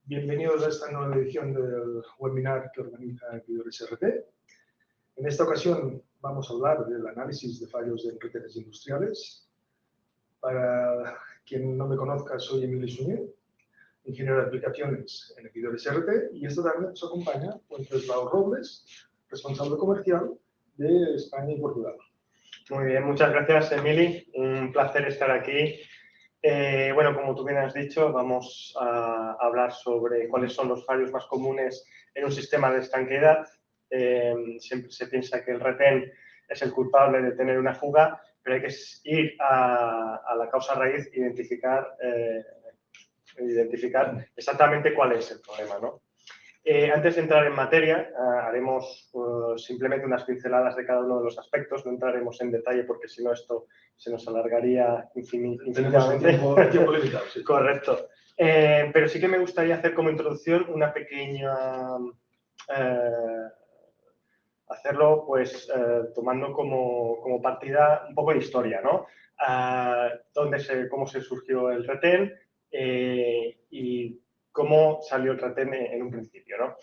Bienvenidos a esta nueva edición del webinar que organiza Equidores RT. En esta ocasión vamos a hablar del análisis de fallos en retenes industriales. Para quien no me conozca, soy Emilio Suñé, ingeniero de aplicaciones en Equidores RT, y esta tarde nos acompaña Wenceslao Robles, responsable comercial de España y Portugal. Muy bien, muchas gracias, Emili. Un placer estar aquí. Bueno, como tú bien has dicho, vamos a hablar sobre cuáles son los fallos más comunes en un sistema de estanqueidad. Siempre se piensa que el retén es el culpable de tener una fuga, pero hay que ir a la causa raíz e identificar exactamente cuál es el problema, ¿no? Antes de entrar en materia, haremos simplemente unas pinceladas de cada uno de los aspectos. No entraremos en detalle porque si no esto se nos alargaría infinitamente. Tiempo limitado, sí. Correcto. Pero sí que me gustaría hacer como introducción una pequeña... hacerlo pues tomando como partida un poco de historia, ¿no? Cómo se surgió el retén y cómo salió el retén en un principio, ¿no?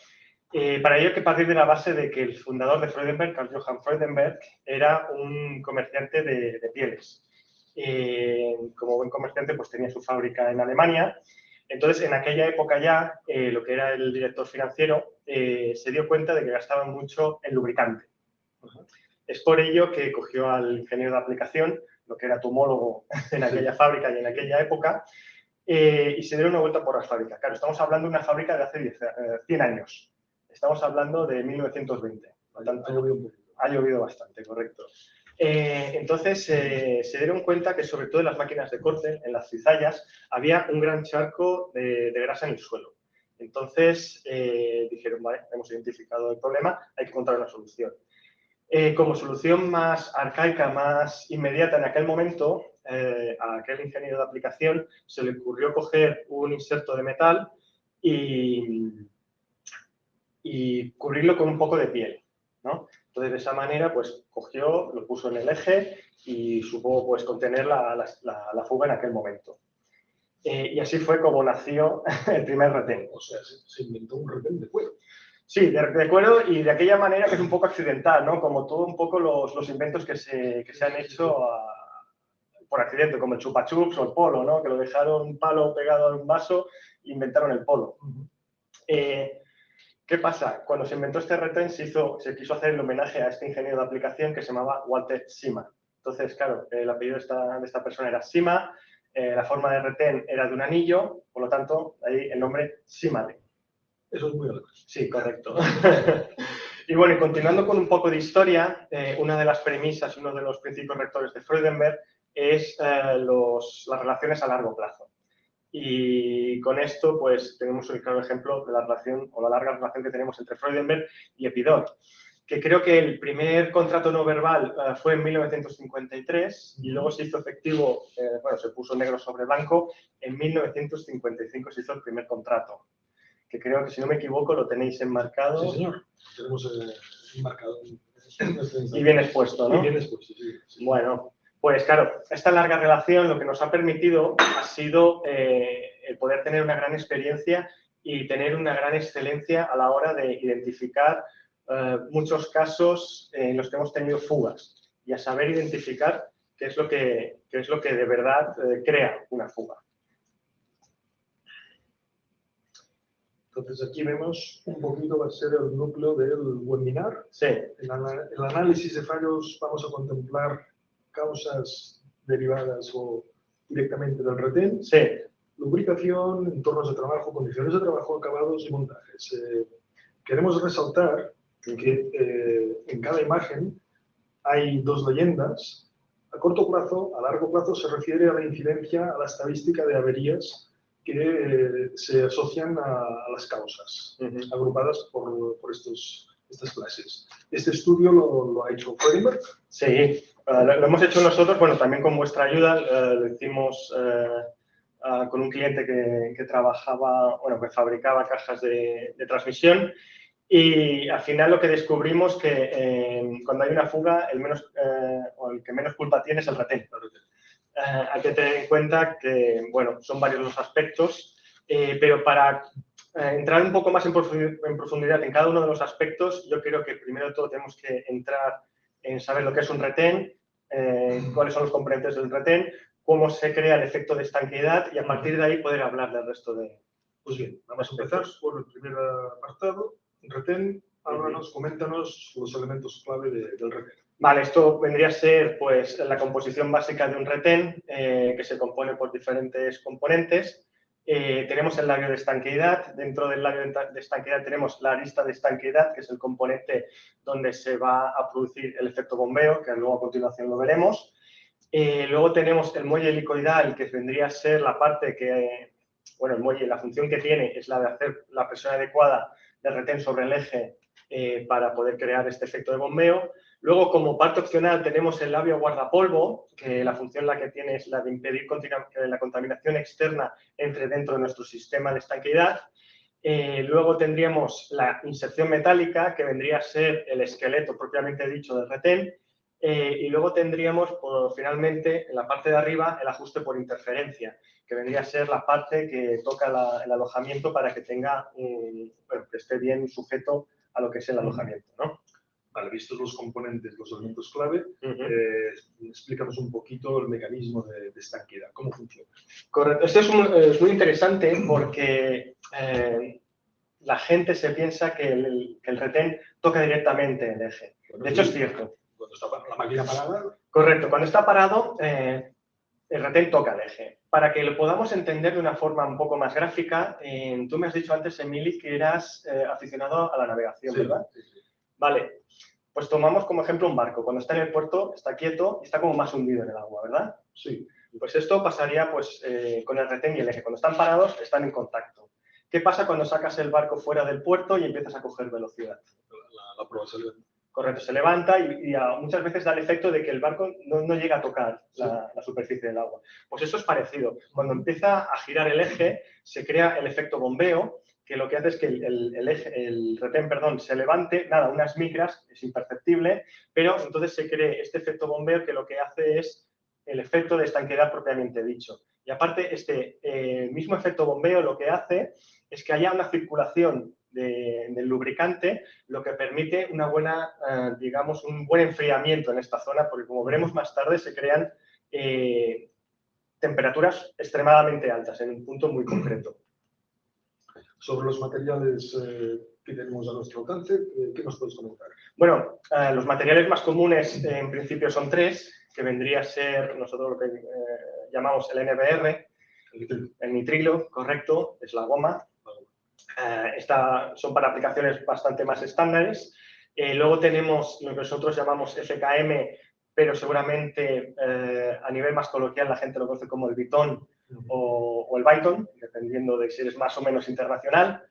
Para ello hay que partir de la base de que el fundador de Freudenberg, Karl Johann Freudenberg, era un comerciante de pieles. Como buen comerciante, pues tenía su fábrica en Alemania. Entonces, en aquella época ya, lo que era el director financiero se dio cuenta de que gastaban mucho en lubricante. Es por ello que cogió al ingeniero de aplicación, lo que era tu homólogo en aquella fábrica y en aquella época, y se dieron una vuelta por las fábricas. Claro, estamos hablando de una fábrica de hace 100 años. Estamos hablando de 1920. Por lo tanto, ha llovido bastante, correcto. Entonces, se dieron cuenta que sobre todo en las máquinas de corte, en las cizallas, había un gran charco de grasa en el suelo. Entonces, dijeron, vale, hemos identificado el problema, hay que encontrar una solución. Como solución más arcaica, más inmediata en aquel momento, a aquel ingeniero de aplicación se le ocurrió coger un inserto de metal y cubrirlo con un poco de piel, ¿no? Entonces, de esa manera, pues, cogió, lo puso en el eje y supo, pues, contener la fuga en aquel momento. Y así fue como nació el primer retén. O sea, se inventó un retén de cuero. Sí, de cuero y de aquella manera que es un poco accidental, ¿no? Como todo un poco los inventos que se han hecho por accidente, como el chupa chups o el polo, ¿no? Que lo dejaron un palo pegado a un vaso e inventaron el polo. ¿Qué pasa? Cuando se inventó este retén se quiso hacer el homenaje a este ingeniero de aplicación que se llamaba Walter Sima. Entonces, claro, el apellido de esta persona era Sima, la forma de retén era de un anillo, por lo tanto, ahí el nombre Simale. Eso es muy alegre. Sí, correcto. Y bueno, y continuando con un poco de historia, una de las premisas, uno de los principios rectores de Freudenberg es las relaciones a largo plazo. Y con esto, pues, tenemos un claro ejemplo de la relación o la larga relación que tenemos entre Freudenberg y Epidor, que creo que el primer contrato no verbal fue en 1953 y luego se hizo efectivo, bueno, se puso negro sobre blanco, en 1955 se hizo el primer contrato, que creo que, si no me equivoco, lo tenéis enmarcado. Sí, señor. Tenemos enmarcado. Y bien expuesto, ¿no? Y bien expuesto, sí. Bueno, pues claro, esta larga relación lo que nos ha permitido ha sido el poder tener una gran experiencia y tener una gran excelencia a la hora de identificar muchos casos en los que hemos tenido fugas y a saber identificar qué es lo que de verdad crea una fuga. Entonces, aquí vemos un poquito, va a ser el núcleo del webinar. Sí. El análisis de fallos, vamos a contemplar causas derivadas o directamente del retén. Sí. Lubricación, entornos de trabajo, condiciones de trabajo, acabados y montajes. Queremos resaltar que en cada imagen hay dos leyendas. A corto plazo, a largo plazo, se refiere a la incidencia, a la estadística de averías que se asocian a las causas, agrupadas por estas clases. Este estudio lo ha hecho Freudenberg. Sí, lo hemos hecho nosotros, bueno, también con vuestra ayuda. Lo hicimos con un cliente que trabajaba, bueno, que fabricaba cajas de transmisión, y al final lo que descubrimos que cuando hay una fuga, el que menos culpa tiene es el retén. Hay que tener en cuenta que, bueno, son varios los aspectos, pero para entrar un poco más en profundidad en cada uno de los aspectos, yo creo que primero de todo tenemos que entrar en saber lo que es un retén, cuáles son los componentes del retén, cómo se crea el efecto de estanqueidad y a partir de ahí poder hablar del resto de... Pues bien, vamos a empezar por el primer apartado, retén. Háblanos, coméntanos los elementos clave del retén. Vale, esto vendría a ser pues, la composición básica de un retén que se compone por diferentes componentes. Tenemos el labio de estanqueidad. Dentro del labio de estanqueidad tenemos la arista de estanqueidad, que es el componente donde se va a producir el efecto bombeo, que luego a continuación lo veremos. Luego tenemos el muelle helicoidal, que vendría a ser la parte que, bueno, el muelle, la función que tiene es la de hacer la presión adecuada del retén sobre el eje para poder crear este efecto de bombeo. Luego, como parte opcional, tenemos el labio guardapolvo, que la función la que tiene es la de impedir que la contaminación externa entre dentro de nuestro sistema de estanqueidad. Luego tendríamos la inserción metálica, que vendría a ser el esqueleto propiamente dicho del retén. Y luego tendríamos, finalmente, en la parte de arriba, el ajuste por interferencia, que vendría a ser la parte que toca el alojamiento para que tenga, bueno, que esté bien sujeto a lo que es el alojamiento, ¿no? Vale, vistos los componentes, los elementos clave, explícanos un poquito el mecanismo de estanqueidad, cómo funciona. Correcto. Esto es muy interesante porque la gente se piensa que el retén toca directamente el eje. Bueno, de hecho, es cierto. Cuando está la máquina parada. Correcto. Cuando está parado, el retén toca el eje. Para que lo podamos entender de una forma un poco más gráfica, tú me has dicho antes, Emili, que eras aficionado a la navegación, sí, ¿verdad? Sí, sí. Vale. Pues tomamos como ejemplo un barco. Cuando está en el puerto, está quieto y está como más hundido en el agua, ¿verdad? Sí. Pues esto pasaría pues, con el retén y el eje. Cuando están parados, están en contacto. ¿Qué pasa cuando sacas el barco fuera del puerto y empiezas a coger velocidad? La proa se levanta. Correcto, se levanta y muchas veces da el efecto de que el barco no llega a tocar la superficie del agua. Pues eso es parecido. Cuando empieza a girar el eje, se crea el efecto bombeo, que lo que hace es que el retén, perdón, se levante, nada, unas micras, es imperceptible, pero entonces se cree este efecto bombeo que lo que hace es el efecto de estanqueidad propiamente dicho. Y aparte, este mismo efecto bombeo lo que hace es que haya una circulación del lubricante, lo que permite una buena, digamos, un buen enfriamiento en esta zona, porque como veremos más tarde se crean temperaturas extremadamente altas en un punto muy concreto. Sobre los materiales que tenemos a nuestro alcance, ¿qué nos puedes comentar? Bueno, los materiales más comunes en principio son tres, que vendría a ser nosotros lo que llamamos el NBR, el nitrilo, correcto, es la goma. Son para aplicaciones bastante más estándares. Luego tenemos lo que nosotros llamamos FKM, pero seguramente a nivel más coloquial la gente lo conoce como el Bitón o el Byton, dependiendo de si eres más o menos internacional.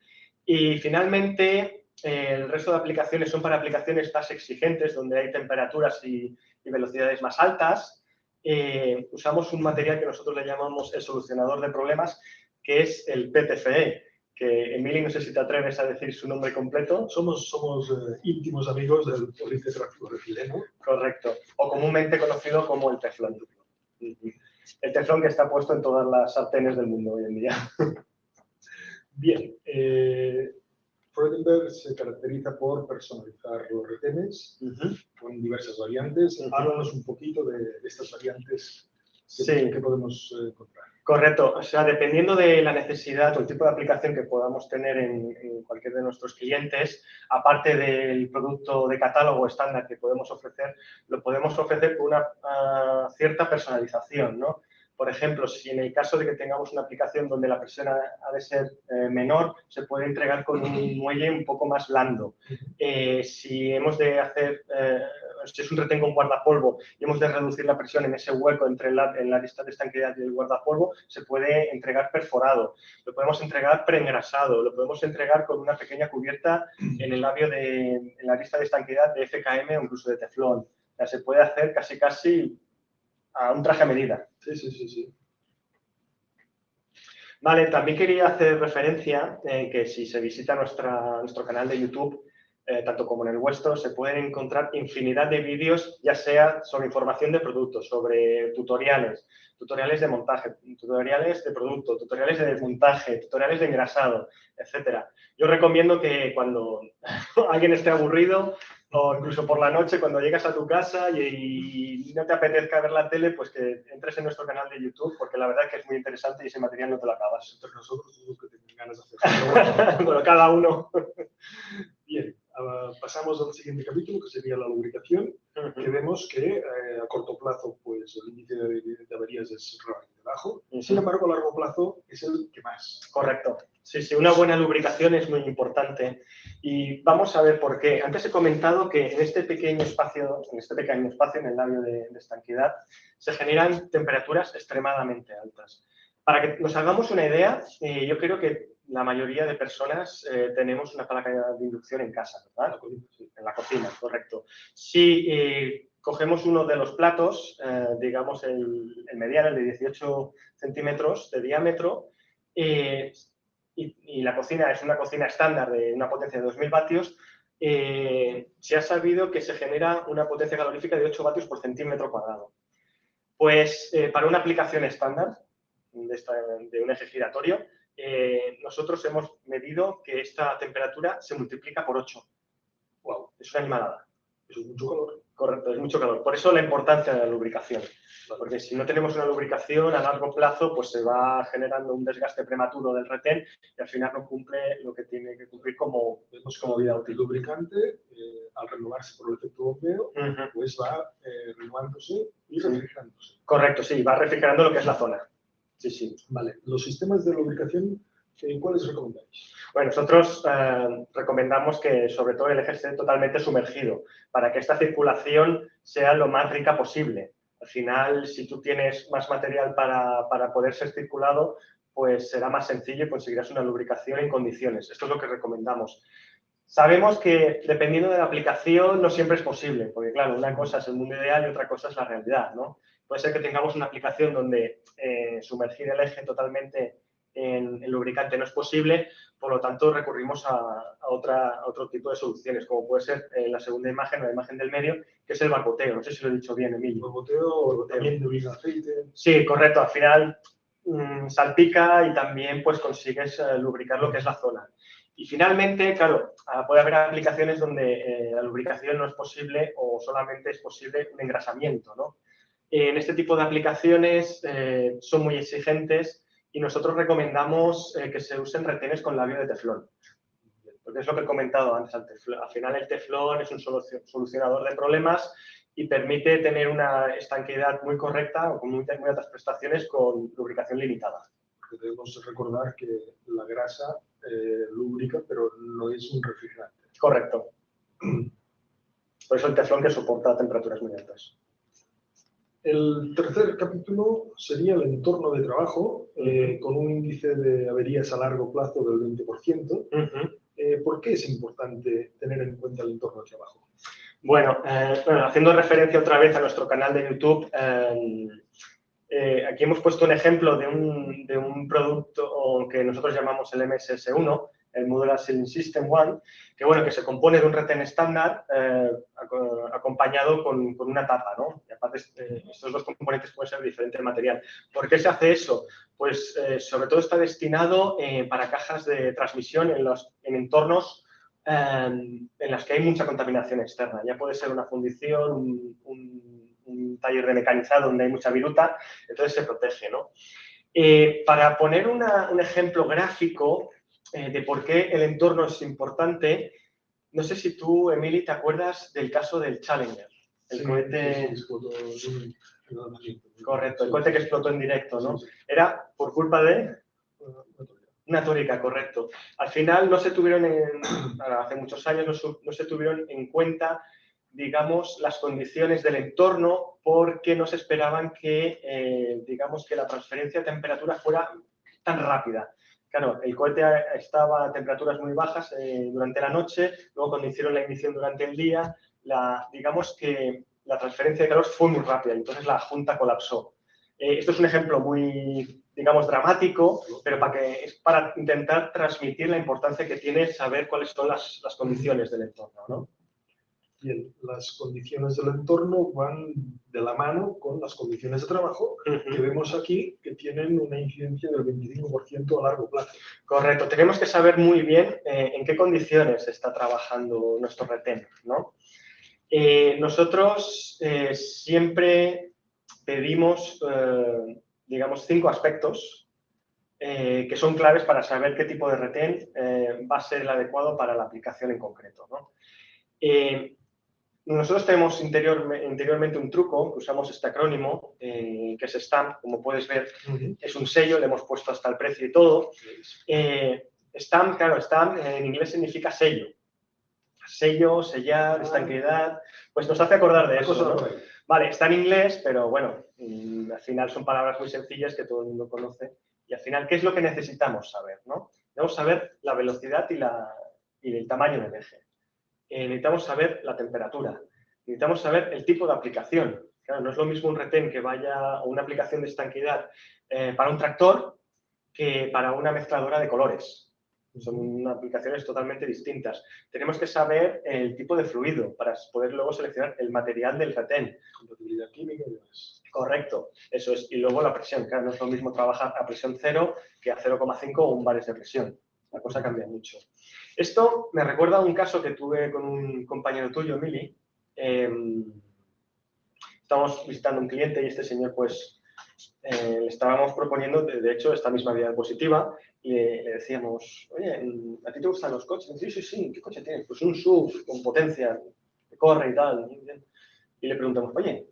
Y finalmente, el resto de aplicaciones son para aplicaciones más exigentes, donde hay temperaturas y velocidades más altas. Usamos un material que nosotros le llamamos el solucionador de problemas, que es el PTFE, que Emili, no sé si te atreves a decir su nombre completo. Somos íntimos amigos del politetrafluorefileno. Correcto, o comúnmente conocido como el teflón. El teflón que está puesto en todas las sartenes del mundo hoy en día. Bien, Freudenberg se caracteriza por personalizar los retenes con diversas variantes. Háblanos un poquito de estas variantes que podemos encontrar. Correcto, o sea, dependiendo de la necesidad o el tipo de aplicación que podamos tener en cualquier de nuestros clientes, aparte del producto de catálogo estándar que podemos ofrecer, lo podemos ofrecer con una cierta personalización, ¿no? Por ejemplo, si en el caso de que tengamos una aplicación donde la presión ha de ser menor, se puede entregar con un muelle un poco más blando. Si hemos de hacer, si es un retén con guardapolvo y hemos de reducir la presión en ese hueco entre en la lista de estanqueidad y el guardapolvo, se puede entregar perforado. Lo podemos entregar preengrasado, lo podemos entregar con una pequeña cubierta en el labio en la lista de estanqueidad de FKM o incluso de teflón. O sea, se puede hacer casi a un traje a medida. Sí. Vale, también quería hacer referencia que si se visita nuestro canal de YouTube, tanto como en el vuestro, se pueden encontrar infinidad de vídeos, ya sea sobre información de productos, sobre tutoriales, tutoriales de montaje, tutoriales de producto, tutoriales de desmontaje, tutoriales de engrasado, etcétera. Yo recomiendo que cuando alguien esté aburrido o incluso por la noche cuando llegas a tu casa y no te apetezca ver la tele, pues que entres en nuestro canal de YouTube, porque la verdad es que es muy interesante y ese material no te lo acabas. Entre nosotros los que tienen ganas de hacerlo. Bueno, cada uno. Bien, pasamos al siguiente capítulo, que sería la lubricación, que vemos que a corto plazo pues, el índice de averías es realmente bajo, sin embargo a largo plazo es el que más. Correcto. Sí, sí, una buena lubricación es muy importante y vamos a ver por qué. Antes he comentado que en este pequeño espacio, en el labio de estanqueidad, se generan temperaturas extremadamente altas. Para que nos hagamos una idea, yo creo que la mayoría de personas tenemos una placa de inducción en casa, ¿verdad? En la cocina, correcto. Si cogemos uno de los platos, digamos el mediano, el de 18 centímetros de diámetro, y la cocina es una cocina estándar de una potencia de 2000 vatios, se ha sabido que se genera una potencia calorífica de 8 vatios por centímetro cuadrado. Pues para una aplicación estándar de un eje giratorio, nosotros hemos medido que esta temperatura se multiplica por 8. ¡Wow! Es una animalada. Eso es mucho calor. Correcto, es mucho calor. Por eso la importancia de la lubricación. Porque si no tenemos una lubricación a largo plazo, pues se va generando un desgaste prematuro del retén y al final no cumple lo que tiene que cumplir como vida útil. El lubricante, al renovarse por el efecto bombeo, pues va renovándose y refrigerándose. Correcto, sí, va refrigerando lo que es la zona. Sí, sí. Vale, los sistemas de lubricación, ¿cuáles recomendáis? Bueno, nosotros recomendamos que sobre todo el eje esté totalmente sumergido para que esta circulación sea lo más rica posible. Al final, si tú tienes más material para poder ser circulado, pues será más sencillo y conseguirás una lubricación en condiciones. Esto es lo que recomendamos. Sabemos que dependiendo de la aplicación no siempre es posible, porque claro, una cosa es el mundo ideal y otra cosa es la realidad, ¿no? Puede ser que tengamos una aplicación donde sumergir el eje totalmente en lubricante no es posible, por lo tanto recurrimos a otro tipo de soluciones, como puede ser la segunda imagen, la imagen del medio, que es el barboteo. No sé si lo he dicho bien, Emilio. Barboteo, también de orina aceite. Sí, correcto. Al final salpica y también pues consigues lubricar lo que es la zona. Y finalmente, claro, puede haber aplicaciones donde la lubricación no es posible o solamente es posible un engrasamiento, ¿no? En este tipo de aplicaciones son muy exigentes y nosotros recomendamos que se usen retenes con labio de teflón. Porque es lo que he comentado antes. Al final el teflón es un solucionador de problemas y permite tener una estanqueidad muy correcta o con muy altas prestaciones con lubricación limitada. Porque debemos recordar que la grasa lubrica, pero no es un refrigerante. Correcto. Por eso el teflón que soporta temperaturas muy altas. El tercer capítulo sería el entorno de trabajo, con un índice de averías a largo plazo del 20%. ¿Por qué es importante tener en cuenta el entorno de trabajo? Bueno, haciendo referencia otra vez a nuestro canal de YouTube, aquí hemos puesto un ejemplo de un producto que nosotros llamamos el MSS1, el Modular Sealing System 1, que, bueno, que se compone de un retén estándar acompañado con una tapa, ¿no? Y aparte, estos dos componentes pueden ser de diferente material. ¿Por qué se hace eso? Pues sobre todo está destinado para cajas de transmisión en entornos en las que hay mucha contaminación externa. Ya puede ser una fundición, un taller de mecanizado donde hay mucha viruta, entonces se protege, ¿no? Para poner un ejemplo gráfico de por qué el entorno es importante, no sé si tú, Emily, te acuerdas del caso del Challenger, el cohete... Sí, correcto, el cohete que explotó en directo, ¿no? Era por culpa de... Una tórica, correcto. Al final no se tuvieron, hace muchos años, no se tuvieron en cuenta, digamos, las condiciones del entorno porque no se esperaban que, digamos, que la transferencia de temperatura fuera tan rápida. Claro, el cohete estaba a temperaturas muy bajas durante la noche, luego cuando hicieron la ignición durante el día, digamos que la transferencia de calor fue muy rápida, entonces la junta colapsó. Esto es un ejemplo muy digamos, dramático, pero es para intentar transmitir la importancia que tiene saber cuáles son las condiciones del entorno, ¿no? Bien, las condiciones del entorno van de la mano con las condiciones de trabajo que vemos aquí, que tienen una incidencia del 25% a largo plazo. Correcto. Tenemos que saber muy bien en qué condiciones está trabajando nuestro retén, ¿no? Nosotros siempre pedimos, digamos, 5 aspectos que son claves para saber qué tipo de retén va a ser el adecuado para la aplicación en concreto, ¿no? Nosotros tenemos interiormente un truco, que usamos este acrónimo, que es STAMP, como puedes ver, es un sello, le hemos puesto hasta el precio y todo. STAMP, claro, STAMP en inglés significa sello. Sello, sellar, estanqueidad, pues nos hace acordar de eso, ¿no? Vale, está en inglés, pero bueno, al final son palabras muy sencillas que todo el mundo conoce. Y al final, ¿qué es lo que necesitamos saber, no? Debemos saber la velocidad y el tamaño del eje. Necesitamos saber la temperatura, necesitamos saber el tipo de aplicación. Claro, no es lo mismo un retén que vaya o una aplicación de estanqueidad para un tractor que para una mezcladora de colores. Son aplicaciones totalmente distintas. Tenemos que saber el tipo de fluido para poder luego seleccionar el material del retén. Compatibilidad química y demás. Correcto, eso es. Y luego la presión. Claro, no es lo mismo trabajar a presión 0 que a 0,5 o un bares de presión. La cosa cambia mucho. Esto me recuerda a un caso que tuve con un compañero tuyo, Mili. Estábamos visitando a un cliente y este señor, pues, le estábamos proponiendo, de hecho, esta misma diapositiva y le decíamos, oye, ¿a ti te gustan los coches? Sí, sí, sí, ¿qué coche tienes? Pues un SUV con potencia, que corre y tal. Y le preguntamos, oye,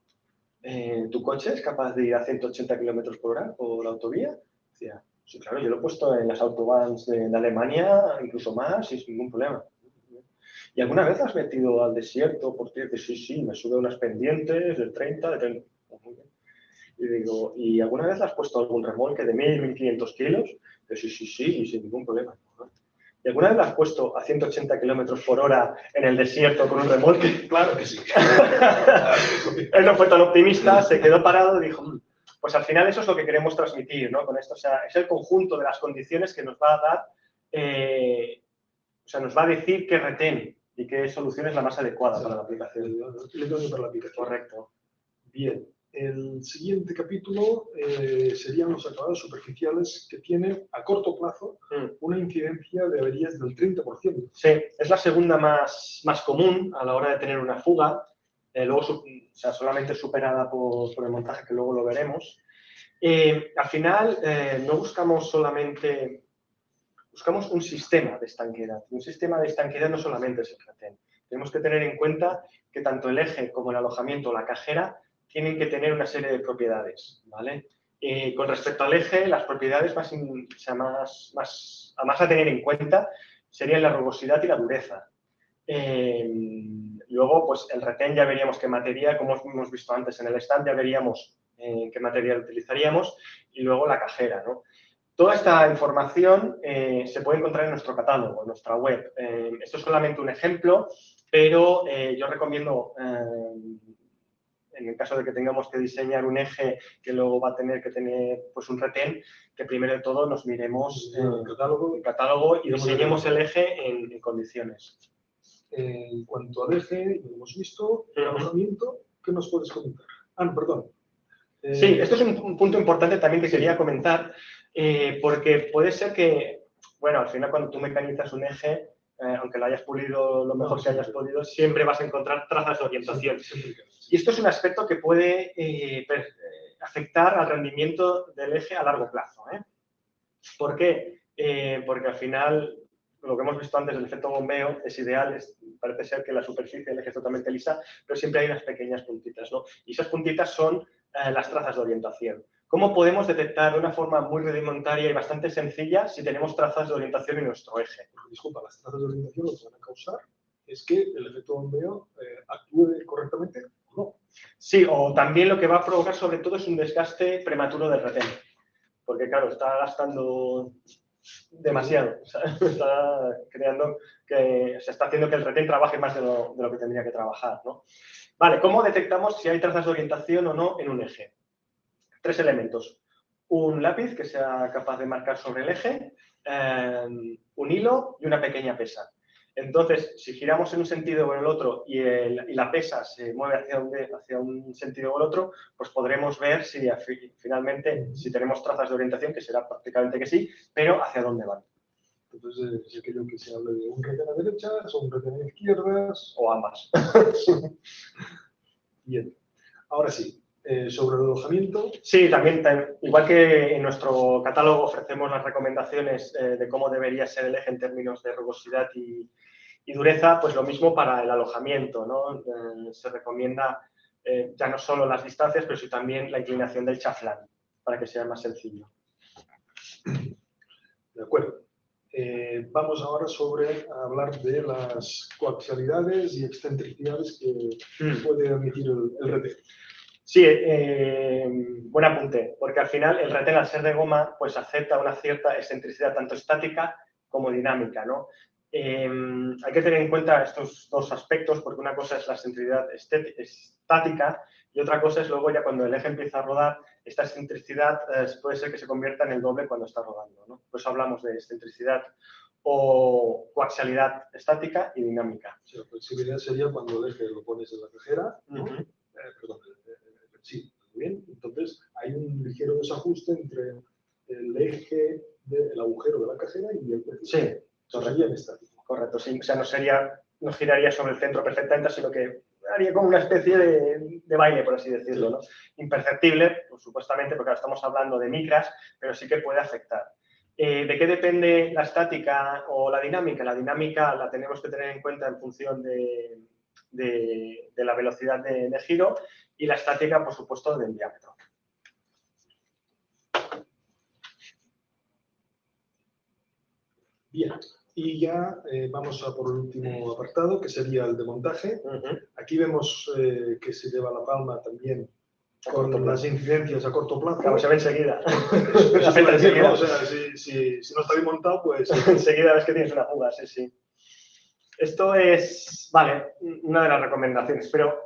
¿tu coche es capaz de ir a 180 km por hora por la autovía? Decía, sí, claro, yo lo he puesto en las autobahns de Alemania, incluso más, y sin ningún problema. ¿Y alguna vez has metido al desierto? Porque dices, sí, sí, me sube unas pendientes del 30, de 30. Y digo, ¿y alguna vez has puesto algún remolque de 1.000, 1.500 kilos? Digo, sí, sí, sí, sin ningún problema. ¿Y alguna vez lo has puesto a 180 km por hora en el desierto con un remolque? Claro que sí. Él no fue tan optimista, se quedó parado y dijo, pues al final eso es lo que queremos transmitir, ¿no? Con esto, o sea, es el conjunto de las condiciones que nos va a dar, o sea, nos va a decir qué retén y qué solución es la más adecuada para la aplicación. Correcto. Bien. El siguiente capítulo serían los acabados superficiales que tienen a corto plazo una incidencia de averías del 30%. Sí, es la segunda más común a la hora de tener una fuga, luego o sea, solamente superada por el montaje, que luego lo veremos. Al final no buscamos solamente, buscamos un sistema de estanqueidad. Un sistema de estanqueidad no solamente es el retén. Tenemos que tener en cuenta que tanto el eje como el alojamiento o la cajera tienen que tener una serie de propiedades, ¿vale? Con respecto al eje, las propiedades más a tener en cuenta serían la rugosidad y la dureza. Luego, pues el retén ya veríamos qué material, como hemos visto antes en el stand, ya veríamos qué material utilizaríamos y luego la cajera, ¿no? Toda esta información se puede encontrar en nuestro catálogo, en nuestra web. Esto es solamente un ejemplo, pero yo recomiendo, en el caso de que tengamos que diseñar un eje que luego va a tener que tener pues, un retén, que primero de todo nos miremos el catálogo y diseñemos el eje en condiciones. En cuanto al eje, lo hemos visto, el alojamiento, ¿qué nos puedes comentar? No, perdón. Sí, esto es un punto importante también que quería comentar, porque puede ser que, bueno, al final cuando tú mecanizas un eje, aunque lo hayas pulido lo mejor que hayas podido, siempre vas a encontrar trazas de orientación. Y esto es un aspecto que puede afectar al rendimiento del eje a largo plazo. ¿Por qué? Porque al final, lo que hemos visto antes del efecto bombeo es ideal, parece ser que la superficie del eje es totalmente lisa, pero siempre hay unas pequeñas puntitas, ¿no? Y esas puntitas son las trazas de orientación. ¿Cómo podemos detectar de una forma muy rudimentaria y bastante sencilla si tenemos trazas de orientación en nuestro eje? Disculpa, las trazas de orientación lo que van a causar es que el efecto bombeo actúe correctamente o no. Sí, o también lo que va a provocar sobre todo es un desgaste prematuro del retén. Porque claro, está gastando demasiado. O sea, está creando que se está haciendo que el retén trabaje más de lo que tendría que trabajar, ¿no? Vale, ¿cómo detectamos si hay trazas de orientación o no en un eje? 3 elementos. un lápiz que sea capaz de marcar sobre el eje, un hilo y una pequeña pesa. Entonces, si giramos en un sentido o en el otro y la pesa se mueve hacia un sentido o el otro, pues podremos ver si finalmente, si tenemos trazas de orientación, que será prácticamente que sí, pero hacia dónde van. Entonces, es aquello que se habla de un retén a derechas o un retén a izquierdas. O ambas. Bien. Ahora sí, sobre el alojamiento. Sí, también, igual que en nuestro catálogo ofrecemos las recomendaciones de cómo debería ser el eje en términos de rugosidad y dureza, pues lo mismo para el alojamiento, ¿no? Se recomienda ya no solo las distancias, pero sí también la inclinación del chaflán, para que sea más sencillo. De acuerdo. Vamos ahora sobre a hablar de las coaxialidades y excentricidades que puede admitir el retén. Sí, buen apunte, porque al final el retén, al ser de goma, pues acepta una cierta excentricidad tanto estática como dinámica, ¿no? Hay que tener en cuenta estos dos aspectos, porque una cosa es la excentricidad estática y otra cosa es luego ya cuando el eje empieza a rodar, esta excentricidad puede ser que se convierta en el doble cuando está rodando, ¿no? Por eso hablamos de excentricidad o coaxialidad estática y dinámica. Sí, la flexibilidad sería cuando el eje lo pones en la cajera, ¿no? Perdón, sí, muy bien. Entonces, hay un ligero desajuste entre el eje del agujero de la cajera y el eje. Sí, correcto, sí. O sea, no giraría sobre el centro perfectamente, sino que haría como una especie de baile, por así decirlo, ¿no? Imperceptible, pues, supuestamente, porque ahora estamos hablando de micras, pero sí que puede afectar. ¿De qué depende la estática o la dinámica? La dinámica la tenemos que tener en cuenta en función de la velocidad de giro y la estática, por supuesto, del diámetro. Bien, y ya vamos a por el último apartado, que sería el de montaje. Aquí vemos que se lleva la palma también con las incidencias a corto plazo. Claro, se ve enseguida. Eso te iba a decir, ¿no? O sea, si no está bien montado, pues... enseguida ves que tienes una fuga, sí, sí. Esto es, vale, una de las recomendaciones, pero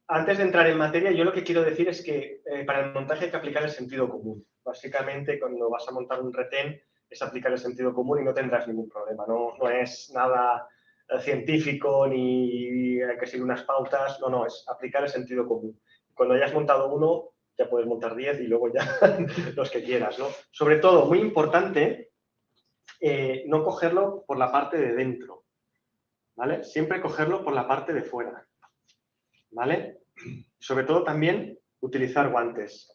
antes de entrar en materia, yo lo que quiero decir es que para el montaje hay que aplicar el sentido común. Básicamente, cuando vas a montar un retén, es aplicar el sentido común y no tendrás ningún problema. No es nada científico ni hay que seguir unas pautas, no, es aplicar el sentido común. Cuando hayas montado uno, ya puedes montar 10 y luego ya los que quieras, ¿no? Sobre todo, muy importante, no cogerlo por la parte de dentro, ¿vale? Siempre cogerlo por la parte de fuera, ¿vale? Sobre todo también utilizar guantes.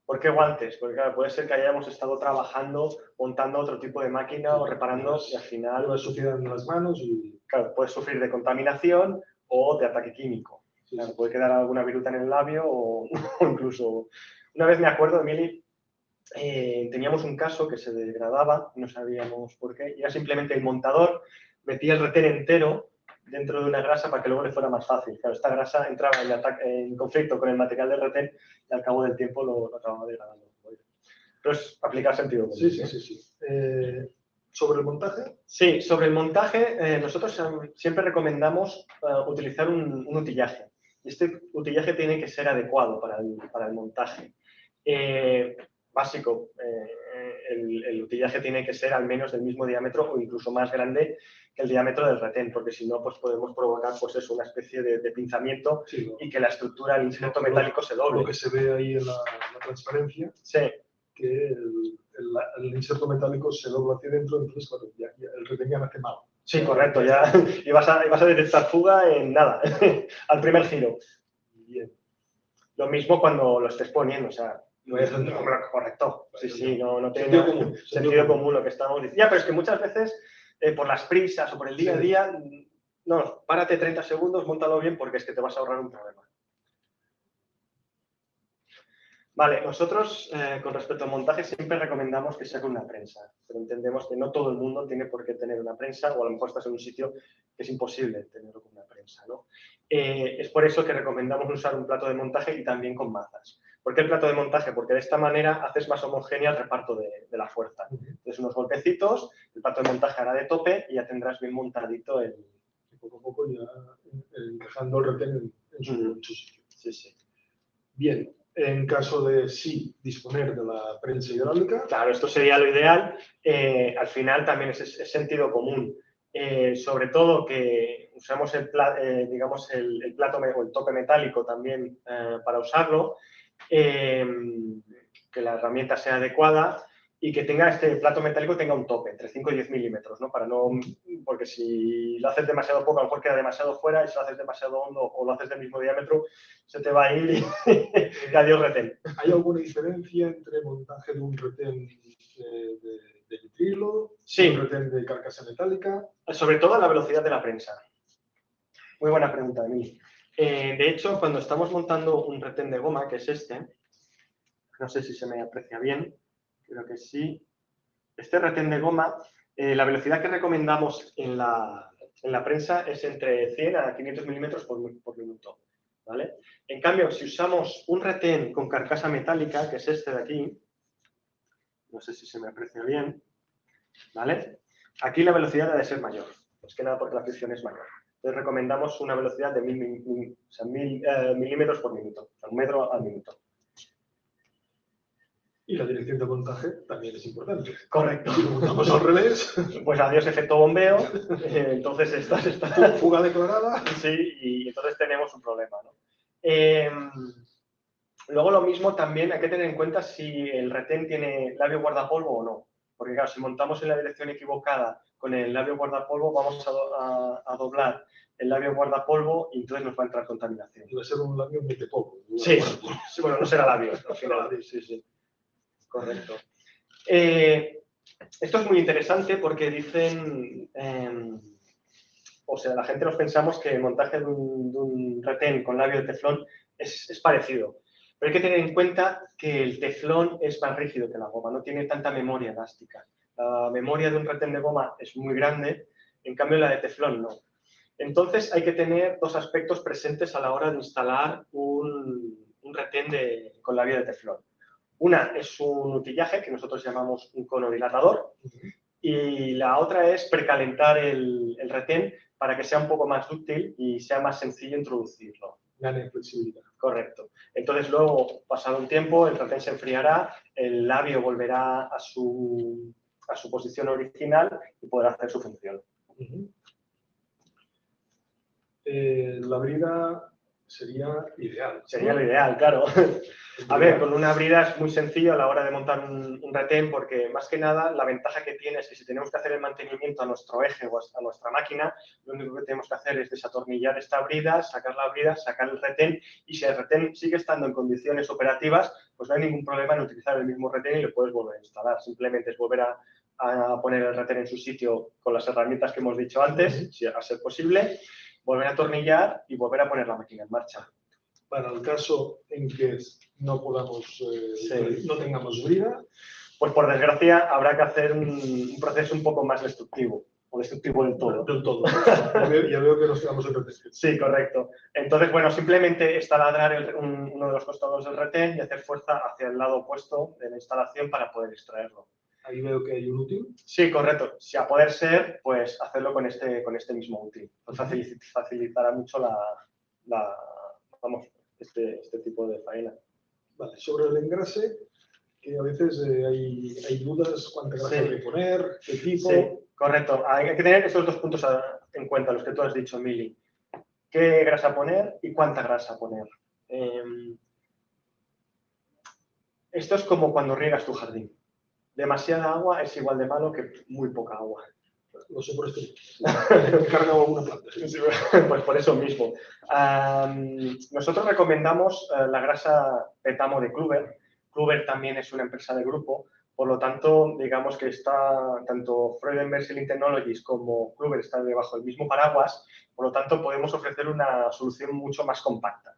¿Por qué guantes? Porque claro, puede ser que hayamos estado trabajando, montando otro tipo de máquina o reparando y al final... Una suciedad en las manos y... Claro, puedes sufrir de contaminación o de ataque químico. Claro, puede quedar alguna viruta en el labio o incluso... Una vez me acuerdo, Emily, teníamos un caso que se degradaba, no sabíamos por qué, y era simplemente el montador metía el retén entero dentro de una grasa para que luego le fuera más fácil. Claro, esta grasa entraba en conflicto con el material del retén y al cabo del tiempo lo acababa degradando. Pero es aplicar sentido común. Sí. ¿Sobre el montaje? Sí, sobre el montaje, nosotros siempre recomendamos utilizar un utillaje. Este utillaje tiene que ser adecuado para el montaje. Básico, el utillaje tiene que ser al menos del mismo diámetro o incluso más grande que el diámetro del retén, porque si no, pues podemos provocar pues eso, una especie de pinzamiento y que la estructura, el inserto metálico se doble. Lo que se ve ahí en la transparencia, que el inserto metálico se dobla hacia dentro, entonces claro, ya el retén ya me hace mal. Sí, correcto, ya, y vas a detectar fuga en nada, al primer giro. Bien. Lo mismo cuando lo estés poniendo, o sea, no es correcto. Sí, no tiene sentido común lo que estamos diciendo. Ya, pero es que muchas veces, por las prisas o por el día a día, no, párate 30 segundos, móntalo bien porque es que te vas a ahorrar un problema. Vale, nosotros con respecto al montaje siempre recomendamos que sea con una prensa, pero entendemos que no todo el mundo tiene por qué tener una prensa o a lo mejor estás en un sitio que es imposible tenerlo con una prensa, ¿no? Es por eso que recomendamos usar un plato de montaje y también con mazas. ¿Por qué el plato de montaje? Porque de esta manera haces más homogéneo el reparto de la fuerza. Entonces unos golpecitos, el plato de montaje hará de tope y ya tendrás bien montadito el... Poco a poco ya encajando el retén en su sitio. Sí. Bien. En caso de sí disponer de la prensa hidráulica. Claro, esto sería lo ideal. Al final también es sentido común. Sobre todo que usamos digamos el plato o el tope metálico también para usarlo, que la herramienta sea adecuada y que tenga este plato metálico tenga un tope entre 5 y 10 milímetros, ¿no? Porque si lo haces demasiado poco, a lo mejor queda demasiado fuera, y si lo haces demasiado hondo o lo haces del mismo diámetro, se te va a ir y adiós retén. ¿Hay alguna diferencia entre montaje de un retén de nitrilo y un retén de carcasa metálica? Sobre todo la velocidad de la prensa. Muy buena pregunta, Emil. De hecho, cuando estamos montando un retén de goma, que es este, no sé si se me aprecia bien, creo que sí. Este retén de goma, la velocidad que recomendamos en la prensa es entre 100 a 500 milímetros por minuto, ¿vale? En cambio, si usamos un retén con carcasa metálica, que es este de aquí, no sé si se me aprecia bien, ¿vale? Aquí la velocidad debe ser mayor, más que nada porque la fricción es mayor. Entonces recomendamos una velocidad de 1000 milímetros por minuto, o sea, 1 metro al minuto. Y la dirección de montaje también es importante. Correcto. Si lo montamos al revés. Pues adiós efecto bombeo, entonces está fuga declarada. Sí, y entonces tenemos un problema, ¿no? Luego lo mismo también hay que tener en cuenta si el retén tiene labio guardapolvo o no. Porque claro, si montamos en la dirección equivocada con el labio guardapolvo, vamos a doblar el labio guardapolvo y entonces nos va a entrar contaminación. Debe ser un labio metepolvo. Sí, bueno, no será labio al final. Sí. Correcto. Esto es muy interesante porque dicen, o sea, la gente nos pensamos que el montaje de un retén con labio de teflón es parecido. Pero hay que tener en cuenta que el teflón es más rígido que la goma, no tiene tanta memoria elástica. La memoria de un retén de goma es muy grande, en cambio la de teflón no. Entonces hay que tener dos aspectos presentes a la hora de instalar un retén con labio de teflón. Una es un utillaje, que nosotros llamamos un cono dilatador, y la otra es precalentar el retén para que sea un poco más dúctil y sea más sencillo introducirlo. Gane flexibilidad. Correcto. Entonces luego, pasado un tiempo, el retén se enfriará, el labio volverá a su posición original y podrá hacer su función. La brida sería ideal. Sería lo ideal, claro. A ver, con una brida es muy sencillo a la hora de montar un retén porque, más que nada, la ventaja que tiene es que si tenemos que hacer el mantenimiento a nuestro eje o a nuestra máquina, lo único que tenemos que hacer es desatornillar esta brida, sacar la brida, sacar el retén, y si el retén sigue estando en condiciones operativas, pues no hay ningún problema en utilizar el mismo retén y lo puedes volver a instalar. Simplemente es volver a poner el retén en su sitio con las herramientas que hemos dicho antes, si a ser posible, volver a atornillar y volver a poner la máquina en marcha. Para el caso en que no podamos, no tengamos brida, pues por desgracia habrá que hacer un proceso un poco más destructivo, o destructivo del todo. Del todo. Ya veo que nos quedamos en retén. Sí, correcto. Entonces, bueno, simplemente es taladrar uno de los costados del retén y hacer fuerza hacia el lado opuesto de la instalación para poder extraerlo. Ahí veo que hay un útil. Sí, correcto. Si a poder ser, pues hacerlo con este mismo útil. Pues facilitará mucho este tipo de faena. Vale, sobre el engrase, que a veces hay dudas, cuánta grasa hay que poner, qué tipo. Sí, correcto. Hay que tener estos dos puntos en cuenta, los que tú has dicho, Mili. ¿Qué grasa poner y cuánta grasa poner? Esto es como cuando riegas tu jardín. Demasiada agua es igual de malo que muy poca agua. Lo sé por esto. He cargado alguna planta. Sí, pues por eso mismo. Nosotros recomendamos la grasa Petamo de Kluber. Kluber también es una empresa de grupo, por lo tanto, digamos que está tanto Freudenberg Sealing Technologies como Kluber están debajo del mismo paraguas, por lo tanto, podemos ofrecer una solución mucho más compacta.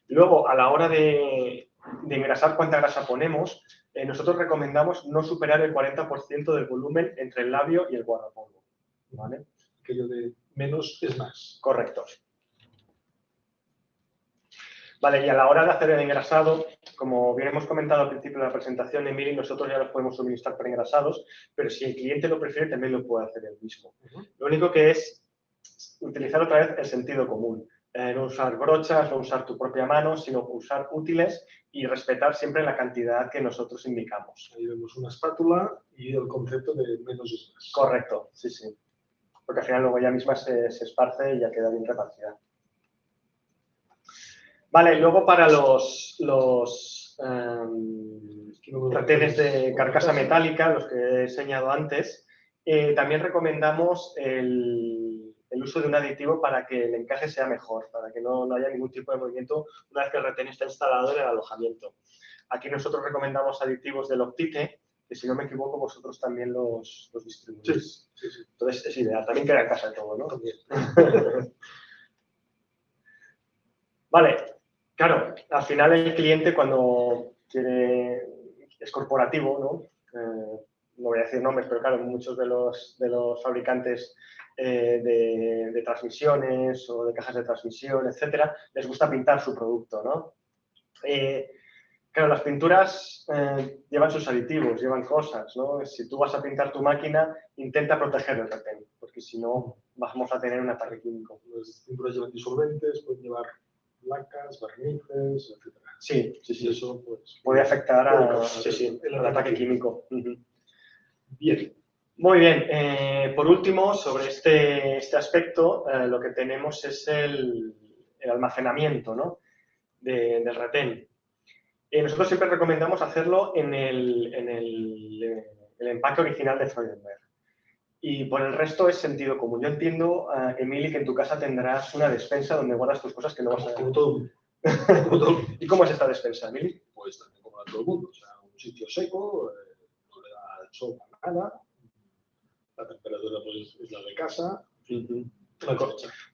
Luego, a la hora de engrasar cuánta grasa ponemos, nosotros recomendamos no superar el 40% del volumen entre el labio y el guardapolvo. ¿Vale? Aquello de menos es más. Correcto. Vale, y a la hora de hacer el engrasado, como bien hemos comentado al principio de la presentación, Emili, nosotros ya los podemos suministrar preengrasados, pero si el cliente lo prefiere, también lo puede hacer él mismo. Lo único que es utilizar otra vez el sentido común. no usar brochas, no usar tu propia mano, sino usar útiles y respetar siempre la cantidad que nosotros indicamos. Ahí vemos una espátula y el concepto de menos es más. Correcto, sí, sí. Porque al final luego ella misma se esparce y ya queda bien repartida. Vale, luego para los retenes de carcasa metálica, los que he enseñado antes, también recomendamos el uso de un aditivo para que el encaje sea mejor, para que no haya ningún tipo de movimiento una vez que el retén está instalado en el alojamiento. Aquí nosotros recomendamos aditivos de Loctite, que si no me equivoco vosotros también los distribuís. Sí, sí. Entonces es ideal, también queda en casa de todo, ¿no? También. Vale, claro, al final el cliente cuando es corporativo, ¿no? No voy a decir nombres, pero claro, muchos de los fabricantes de transmisiones o de cajas de transmisión, etcétera, les gusta pintar su producto, ¿no? Claro, las pinturas llevan sus aditivos, llevan cosas, ¿no? Si tú vas a pintar tu máquina, intenta proteger el retén, porque si no, vamos a tener un ataque químico. Las pinturas llevan disolventes, pueden llevar lacas, barnices, etc. Sí, sí, sí. Y eso pues, puede afectar el al ataque químico. Bien. Muy bien. Por último, sobre este aspecto, lo que tenemos es el almacenamiento, ¿no? del retén. Nosotros siempre recomendamos hacerlo en el empaque original de Freudenberg. Y por el resto es sentido común. Yo entiendo, Emily, que en tu casa tendrás una despensa donde guardas tus cosas que no vas a... Como todo el mundo. ¿Y cómo es esta despensa, Emily? Pues también como a todo el mundo. O sea, un sitio seco, no le da el sol a nada, la temperatura pues, es la de casa.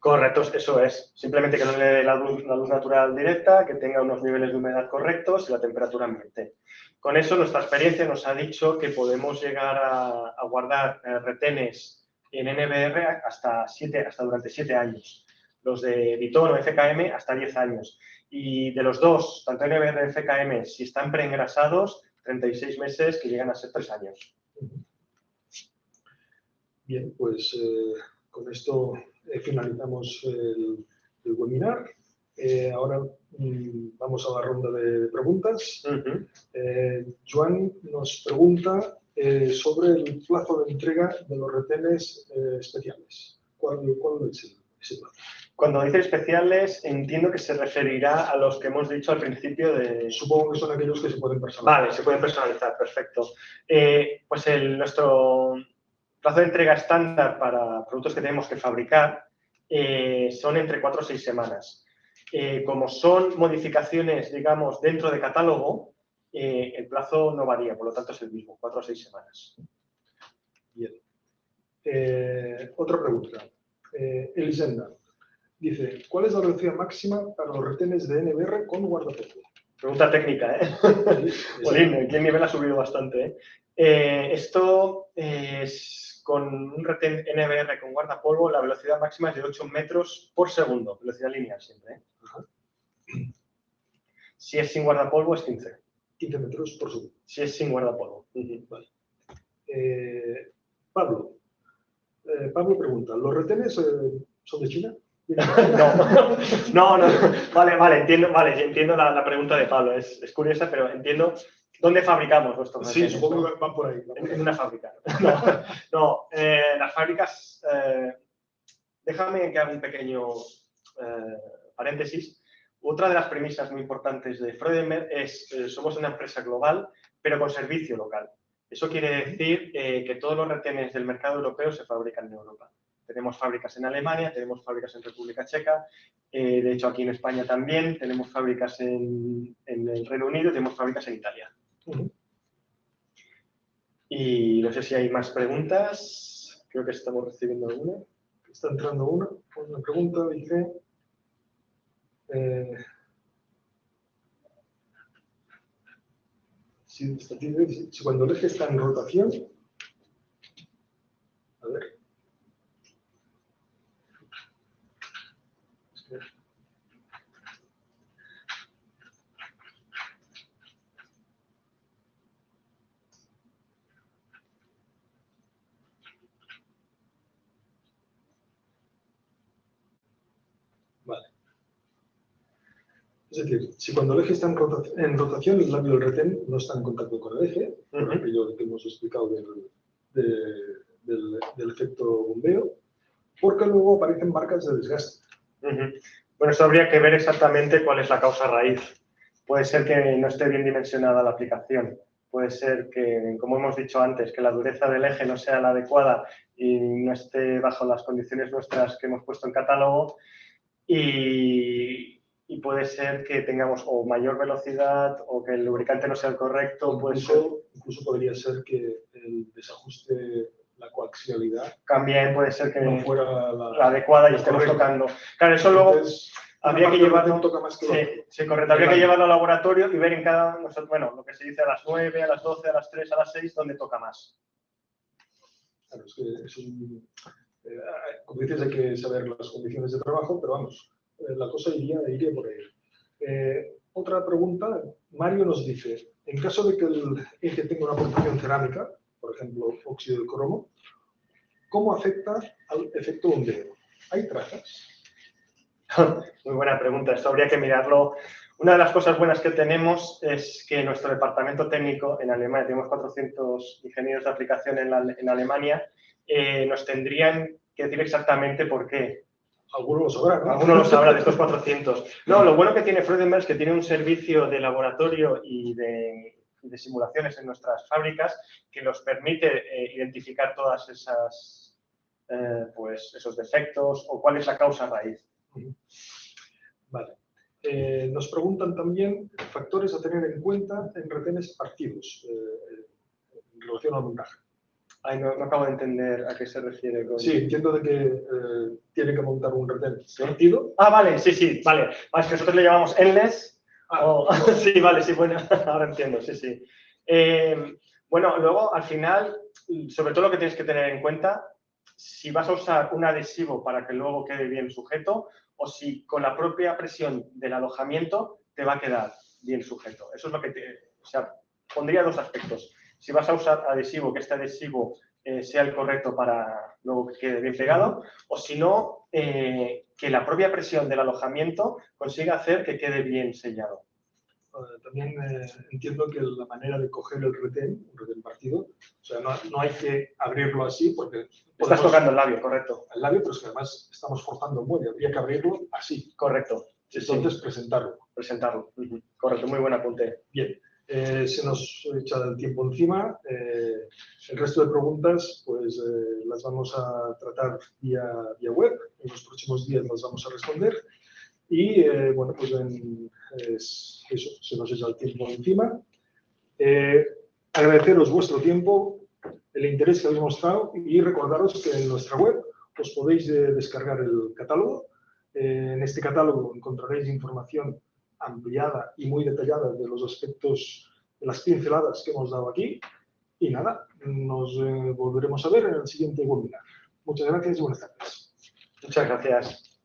Correcto, eso es. Simplemente que no le dé la luz natural directa, que tenga unos niveles de humedad correctos y la temperatura ambiente. Con eso, nuestra experiencia nos ha dicho que podemos llegar a guardar retenes en NBR hasta durante 7 años. Los de Viton o FKM hasta 10 años. Y de los dos, tanto NBR y FKM, si están preengrasados, 36 meses que llegan a ser 3 años. Bien, pues con esto finalizamos el webinar. Ahora vamos a la ronda de preguntas. Joan nos pregunta sobre el plazo de entrega de los retenes especiales. ¿Cuál es ese plazo? Cuando dice especiales, entiendo que se referirá a los que hemos dicho al principio de... Supongo que son aquellos que se pueden personalizar. Vale, se pueden personalizar, perfecto. Pues nuestro plazo de entrega estándar para productos que tenemos que fabricar son entre 4 o 6 semanas. Como son modificaciones, digamos, dentro de catálogo, el plazo no varía, por lo tanto es el mismo, 4 o 6 semanas. Bien. Otra pregunta. Elisenda dice, ¿cuál es la velocidad máxima para los retenes de NBR con guardapolvo? Pregunta técnica, ¿eh? Bolín, aquí el nivel ha subido bastante, esto es con un retén NBR con guardapolvo, la velocidad máxima es de 8 metros por segundo, velocidad lineal siempre, ¿eh? Si es sin guardapolvo es 15. 15 metros por segundo. Si es sin guardapolvo. Vale. Pablo. Pablo pregunta, ¿los retenes son de China? No. Vale, entiendo la pregunta de Pablo. Es curiosa, pero entiendo dónde fabricamos nuestros retenes. Sí, supongo que van por ahí. En una fábrica. Las fábricas... déjame que haga un pequeño paréntesis. Otra de las premisas muy importantes de Freudenberg es somos una empresa global, pero con servicio local. Eso quiere decir que todos los retenes del mercado europeo se fabrican en Europa. Tenemos fábricas en Alemania, tenemos fábricas en República Checa, de hecho aquí en España también, tenemos fábricas en el Reino Unido, tenemos fábricas en Italia. Y no sé si hay más preguntas, creo que estamos recibiendo alguna. Está entrando una pregunta, dice... si cuando el eje está en rotación... A ver... Vale. Es decir, si cuando el eje está en rotación, el labio del retén no está en contacto con el eje, por aquello que hemos explicado del efecto bombeo, porque luego aparecen marcas de desgaste. Bueno, eso habría que ver exactamente cuál es la causa raíz. Puede ser que no esté bien dimensionada la aplicación. Puede ser que, como hemos dicho antes, que la dureza del eje no sea la adecuada y no esté bajo las condiciones nuestras que hemos puesto en catálogo. Y puede ser que tengamos o mayor velocidad o que el lubricante no sea el correcto. Incluso podría ser que el desajuste, la coaxialidad, también puede ser que no fuera la adecuada y estemos tocando. Claro, eso luego habría que llevarlo. Sí, correcto. Habría que llevarlo al laboratorio y ver en cada, bueno, lo que se dice a las 9, a las 12, a las 3, a las 6, dónde toca más. Claro, es que como dices, hay que saber las condiciones de trabajo, pero vamos, la cosa iría por ahí. Otra pregunta, Mario nos dice, en caso de que el eje tenga una aportación cerámica, por ejemplo, óxido de cromo, ¿cómo afecta al efecto bombeo? ¿Hay trazas? Muy buena pregunta, esto habría que mirarlo. Una de las cosas buenas que tenemos es que nuestro departamento técnico en Alemania, tenemos 400 ingenieros de aplicación en Alemania, nos tendrían que decir exactamente por qué. Alguno lo sabrá, ¿no? Alguno lo sabrá de estos 400. No, lo bueno que tiene Freudenberg es que tiene un servicio de laboratorio y de simulaciones en nuestras fábricas que nos permite identificar todas esas, pues esos defectos o cuál es la causa raíz. Vale. Nos preguntan también factores a tener en cuenta en retenes partidos en relación al montaje. Ay, no acabo de entender a qué se refiere. Sí, entiendo de que tiene que montar un retén partido. Ah, vale, sí, vale. Es que nosotros le llamamos endless. Sí, vale, sí, bueno, ahora entiendo, sí. Bueno, luego, al final, sobre todo lo que tienes que tener en cuenta, si vas a usar un adhesivo para que luego quede bien sujeto o si con la propia presión del alojamiento te va a quedar bien sujeto. Eso es lo que pondría dos aspectos. Si vas a usar adhesivo, que este adhesivo sea el correcto para luego que quede bien pegado, o si no, que la propia presión del alojamiento consiga hacer que quede bien sellado. También entiendo que la manera de coger el retén, un retén partido, o sea, no hay que abrirlo así porque... Estás tocando el labio, correcto. El labio, pero es que además estamos forzando el muelle, habría que abrirlo así. Correcto. Entonces, presentarlo. Correcto, muy buen apunte. Bien. Se nos echa el tiempo encima. El resto de preguntas pues las vamos a tratar vía web. En los próximos días las vamos a responder. Y bueno, pues eso, se nos echa el tiempo encima. Agradeceros vuestro tiempo, el interés que habéis mostrado y recordaros que en nuestra web os podéis descargar el catálogo. En este catálogo encontraréis información ampliada y muy detallada de los aspectos, de las pinceladas que hemos dado aquí. Y nada, nos volveremos a ver en el siguiente webinar. Muchas gracias y buenas tardes. Muchas gracias.